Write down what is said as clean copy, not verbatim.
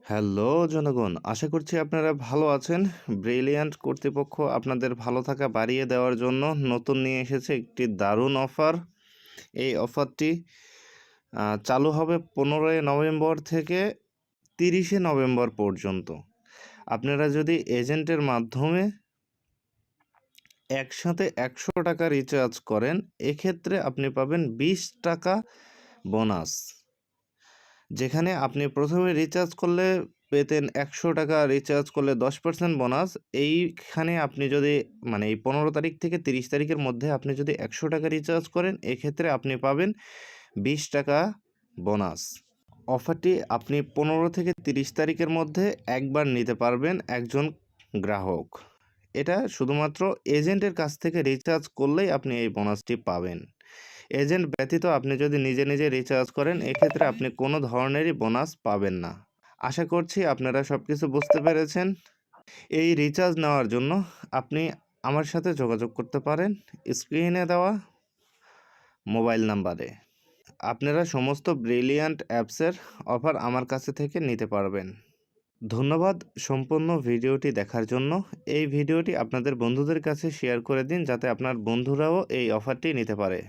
Hello জনগণ, আশা করছি আপনারা ভালো আছেন। ব্রিলিয়ান্ট কর্তৃপক্ষ আপনাদের ভালো থাকা বাড়িয়ে দেওয়ার জন্য নতুন নিয়ে এসেছে একটি দারুণ অফার। এই অফারটি চালু হবে 15ই নভেম্বর থেকে 30শে নভেম্বর পর্যন্ত। আপনারা যদি এজেন্টের মাধ্যমে একসাথে 100 টাকা রিচার্জ করেন, এক্ষেত্রে আপনি পাবেন 20 টাকা বোনাস। যেখানে আপনি প্রথমে রিচার্জ করলে পেতেন 100 টাকা, রিচার্জ করলে 10% বোনাস। এইখানে আপনি যদি এই 15 তারিখ থেকে 30 তারিখের মধ্যে আপনি যদি 100 টাকা রিচার্জ করেন, এক্ষেত্রে আপনি পাবেন 20 টাকা বোনাস। অফারটি আপনি 15 থেকে 30 তারিখের মধ্যে একবার নিতে পারবেন একজন গ্রাহক। এটা শুধুমাত্র এজেন্টের কাছ থেকে রিচার্জ করলেই আপনি এই বোনাসটি পাবেন। এজেন্ট ব্যতীত আপনি যদি নিজে নিজে রিচার্জ করেন, এক্ষেত্রে আপনি কোনো ধরনেরই বোনাস পাবেন না। আশা করছি আপনারা সব কিছু বুঝতে পেরেছেন। এই রিচার্জ নেওয়ার জন্য আপনি আমার সাথে যোগাযোগ করতে পারেন স্ক্রিনে দেওয়া মোবাইল নাম্বারে। আপনারা সমস্ত ব্রিলিয়ান্ট অ্যাপসের অফার আমার কাছে থেকে নিতে পারবেন। ধন্যবাদ সম্পূর্ণ ভিডিওটি দেখার জন্য। এই ভিডিওটি আপনাদের বন্ধুদের কাছে শেয়ার করে দিন, যাতে আপনার বন্ধুরাও এই অফারটি নিতে পারে।